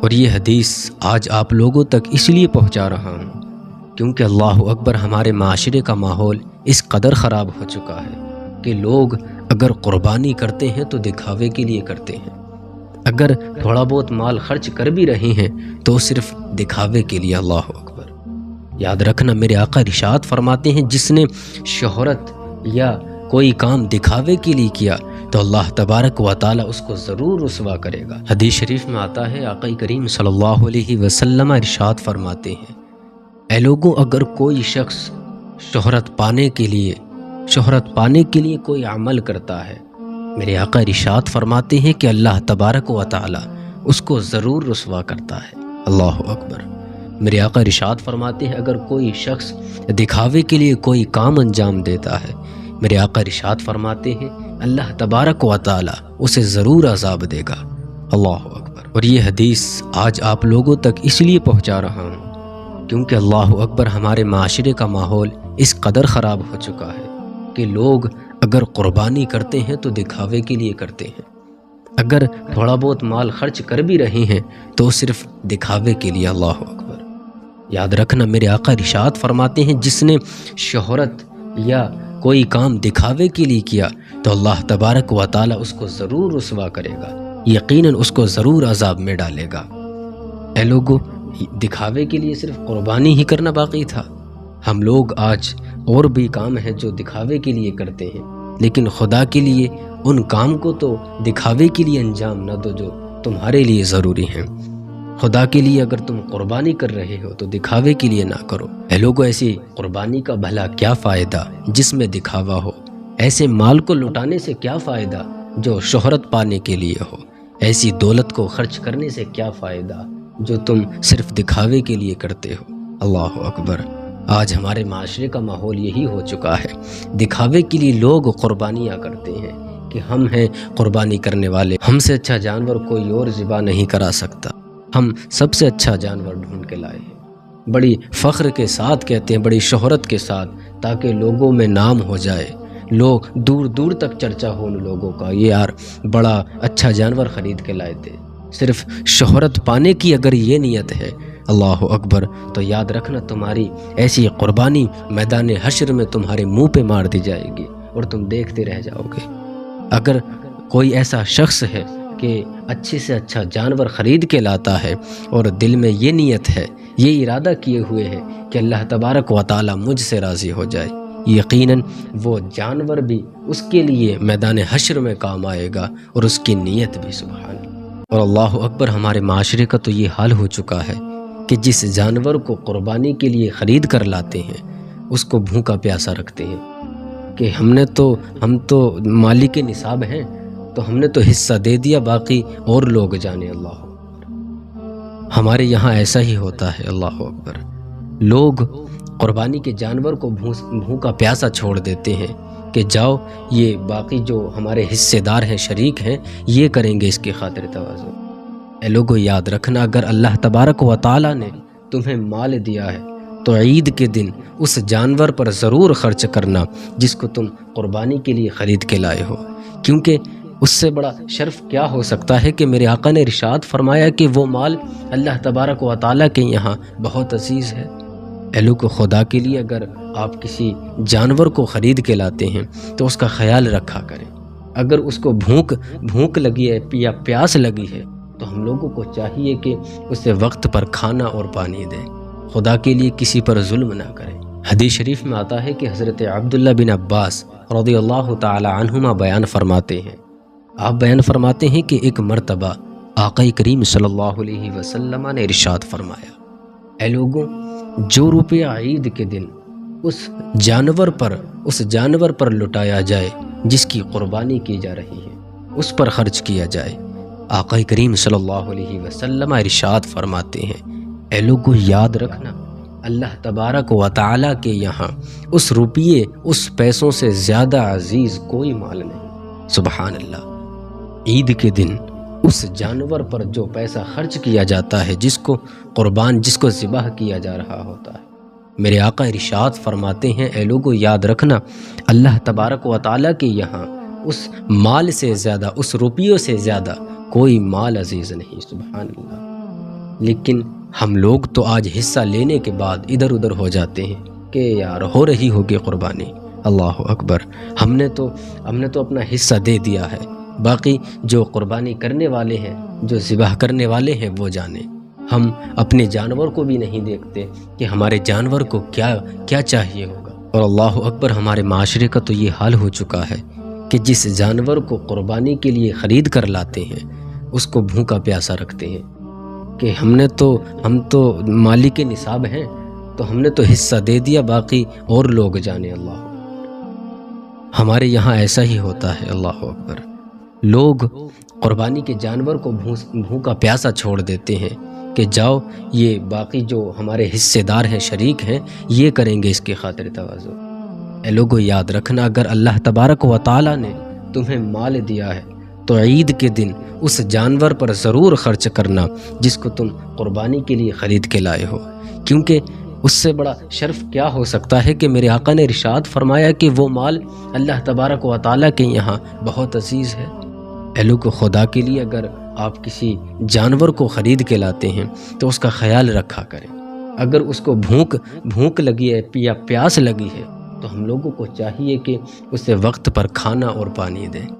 اور یہ حدیث آج آپ لوگوں تک اس لیے پہنچا رہا ہوں کیونکہ اللہ اکبر ہمارے معاشرے کا ماحول اس قدر خراب ہو چکا ہے کہ لوگ اگر قربانی کرتے ہیں تو دکھاوے کے لیے کرتے ہیں، اگر تھوڑا بہت مال خرچ کر بھی رہے ہیں تو صرف دکھاوے کے لیے۔ اللہ اکبر۔ یاد رکھنا میرے آقا ارشاد فرماتے ہیں جس نے شہرت یا کوئی کام دکھاوے کے لیے کیا تو اللہ تبارک و تعالی اس کو ضرور رسوا کرے گا۔ حدیث شریف میں آتا ہے آقا کریم صلی اللہ علیہ وسلم ارشاد فرماتے ہیں، اے لوگوں اگر کوئی شخص شہرت پانے کے لیے کوئی عمل کرتا ہے، میرے آقا ارشاد فرماتے ہیں کہ اللہ تبارک و تعالی اس کو ضرور رسوا کرتا ہے۔ اللہ اکبر۔ میرے آقا ارشاد فرماتے ہیں اگر کوئی شخص دکھاوے کے لیے کوئی کام انجام دیتا ہے، میرے آقا ارشاد فرماتے ہیں اللہ تبارک و تعالی اسے ضرور عذاب دے گا۔ اللہ اکبر۔ اور یہ حدیث آج آپ لوگوں تک اس لیے پہنچا رہا ہوں کیونکہ اللہ اکبر ہمارے معاشرے کا ماحول اس قدر خراب ہو چکا ہے کہ لوگ اگر قربانی کرتے ہیں تو دکھاوے کے لیے کرتے ہیں، اگر تھوڑا بہت مال خرچ کر بھی رہے ہیں تو صرف دکھاوے کے لیے۔ اللہ اکبر۔ یاد رکھنا میرے آقا ارشاد فرماتے ہیں جس نے شہرت یا کوئی کام دکھاوے کے لیے کیا تو اللہ تبارک و تعالی اس کو ضرور رسوا کرے گا، یقیناً اس کو ضرور عذاب میں ڈالے گا۔ اے لوگو، دکھاوے کے لیے صرف قربانی ہی کرنا باقی تھا؟ ہم لوگ آج اور بھی کام ہیں جو دکھاوے کے لیے کرتے ہیں، لیکن خدا کے لیے ان کام کو تو دکھاوے کے لیے انجام نہ دو جو تمہارے لیے ضروری ہیں۔ خدا کے لیے اگر تم قربانی کر رہے ہو تو دکھاوے کے لیے نہ کرو۔ اے لوگوں، ایسی قربانی کا بھلا کیا فائدہ جس میں دکھاوا ہو؟ ایسے مال کو لٹانے سے کیا فائدہ جو شہرت پانے کے لیے ہو؟ ایسی دولت کو خرچ کرنے سے کیا فائدہ جو تم صرف دکھاوے کے لیے کرتے ہو؟ اللہ اکبر۔ آج ہمارے معاشرے کا ماحول یہی ہو چکا ہے، دکھاوے کے لیے لوگ قربانیاں کرتے ہیں کہ ہم ہیں قربانی کرنے والے، ہم سے اچھا جانور کوئی اور ذبح نہیں کرا سکتا، ہم سب سے اچھا جانور ڈھونڈ کے لائے ہیں۔ بڑی فخر کے ساتھ کہتے ہیں، بڑی شہرت کے ساتھ، تاکہ لوگوں میں نام ہو جائے، لوگ دور دور تک چرچا ہو ان لوگوں کا، یہ یار بڑا اچھا جانور خرید کے لائے تھے۔ صرف شہرت پانے کی اگر یہ نیت ہے، اللہ اکبر، تو یاد رکھنا تمہاری ایسی قربانی میدان حشر میں تمہارے منہ پہ مار دی جائے گی اور تم دیکھتے رہ جاؤ گے۔ اگر کوئی ایسا شخص ہے کہ اچھے سے اچھا جانور خرید کے لاتا ہے اور دل میں یہ نیت ہے، یہ ارادہ کیے ہوئے ہے کہ اللہ تبارک و تعالی مجھ سے راضی ہو جائے، یقیناً وہ جانور بھی اس کے لیے میدان حشر میں کام آئے گا اور اس کی نیت بھی۔ سبحان اللہ۔ اور اللہ اکبر، ہمارے معاشرے کا تو یہ حال ہو چکا ہے کہ جس جانور کو قربانی کے لیے خرید کر لاتے ہیں اس کو بھوکا پیاسا رکھتے ہیں کہ ہم تو مالک نصاب ہیں تو ہم نے تو حصہ دے دیا، باقی اور لوگ جانے۔ اللہ اکبر۔ ہمارے یہاں ایسا ہی ہوتا ہے۔ اللہ اکبر۔ لوگ قربانی کے جانور کو بھوکا پیاسا چھوڑ دیتے ہیں کہ جاؤ، یہ باقی جو ہمارے حصے دار ہیں، شریک ہیں، یہ کریں گے اس کی خاطر تواضع۔ اے لوگو، یاد رکھنا اگر اللہ تبارک و تعالی نے تمہیں مال دیا ہے تو عید کے دن اس جانور پر ضرور خرچ کرنا جس کو تم قربانی کے لیے خرید کے لائے ہو، کیونکہ اس سے بڑا شرف کیا ہو سکتا ہے کہ میرے آقا نے ارشاد فرمایا کہ وہ مال اللہ تبارک و تعالی کے یہاں بہت عزیز ہے۔ اے لوگو، خدا کے لیے اگر آپ کسی جانور کو خرید کے لاتے ہیں تو اس کا خیال رکھا کریں۔ اگر اس کو بھوک لگی ہے یا پیاس لگی ہے تو ہم لوگوں کو چاہیے کہ اسے وقت پر کھانا اور پانی دیں، خدا کے لیے کسی پر ظلم نہ کریں۔ حدیث شریف میں آتا ہے کہ حضرت عبداللہ بن عباس رضی اللہ تعالی عنہما بیان فرماتے ہیں کہ ایک مرتبہ آقا کریم صلی اللہ علیہ وسلم نے ارشاد فرمایا، اے لوگوں، جو روپیہ عید کے دن اس جانور پر لٹایا جائے جس کی قربانی کی جا رہی ہے، اس پر خرچ کیا جائے۔ آقا کریم صلی اللہ علیہ وسلم ارشاد فرماتے ہیں، اے لوگو، یاد رکھنا اللہ تبارک و تعالی کے یہاں اس روپیے، اس پیسوں سے زیادہ عزیز کوئی مال نہیں۔ سبحان اللہ۔ عید کے دن اس جانور پر جو پیسہ خرچ کیا جاتا ہے، جس کو ذبح کیا جا رہا ہوتا ہے، میرے آقا ارشاد فرماتے ہیں، اے لوگو، یاد رکھنا اللہ تبارک و تعالی کے یہاں اس مال سے زیادہ، اس روپیوں سے زیادہ کوئی مال عزیز نہیں۔ سبحان اللہ۔ لیکن ہم لوگ تو آج حصہ لینے کے بعد ادھر ادھر ہو جاتے ہیں کہ یار ہو رہی ہوگی قربانی۔ اللہ اکبر، ہم نے تو اپنا حصہ دے دیا ہے، باقی جو قربانی کرنے والے ہیں، جو ذبح کرنے والے ہیں وہ جانیں۔ ہم اپنے جانور کو بھی نہیں دیکھتے کہ ہمارے جانور کو کیا چاہیے ہوگا۔ اور اللہ اکبر، ہمارے معاشرے کا تو یہ حال ہو چکا ہے کہ جس جانور کو قربانی کے لیے خرید کر لاتے ہیں اس کو بھوکا پیاسا رکھتے ہیں کہ ہم تو مالک نصاب ہیں، تو ہم نے تو حصہ دے دیا، باقی اور لوگ جانے۔ اللہ ہمارے یہاں ایسا ہی ہوتا ہے۔ اللہ اکبر، لوگ قربانی کے جانور کو بھوکا پیاسا چھوڑ دیتے ہیں کہ جاؤ، یہ باقی جو ہمارے حصے دار ہیں، شریک ہیں، یہ کریں گے اس کی خاطر تواضع۔ اے لوگو، یاد رکھنا، اگر اللہ تبارک و تعالیٰ نے تمہیں مال دیا ہے تو عید کے دن اس جانور پر ضرور خرچ کرنا جس کو تم قربانی کے لیے خرید کے لائے ہو، کیونکہ اس سے بڑا شرف کیا ہو سکتا ہے کہ میرے آقا نے ارشاد فرمایا کہ وہ مال اللہ تبارک و تعالیٰ کے یہاں بہت عزیز ہے۔ اے لوگو، خدا کے لیے اگر آپ کسی جانور کو خرید کے لاتے ہیں تو اس کا خیال رکھا کریں۔ اگر اس کو بھوک لگی ہے یا پیاس لگی ہے تو ہم لوگوں کو چاہیے کہ اسے وقت پر کھانا اور پانی دیں۔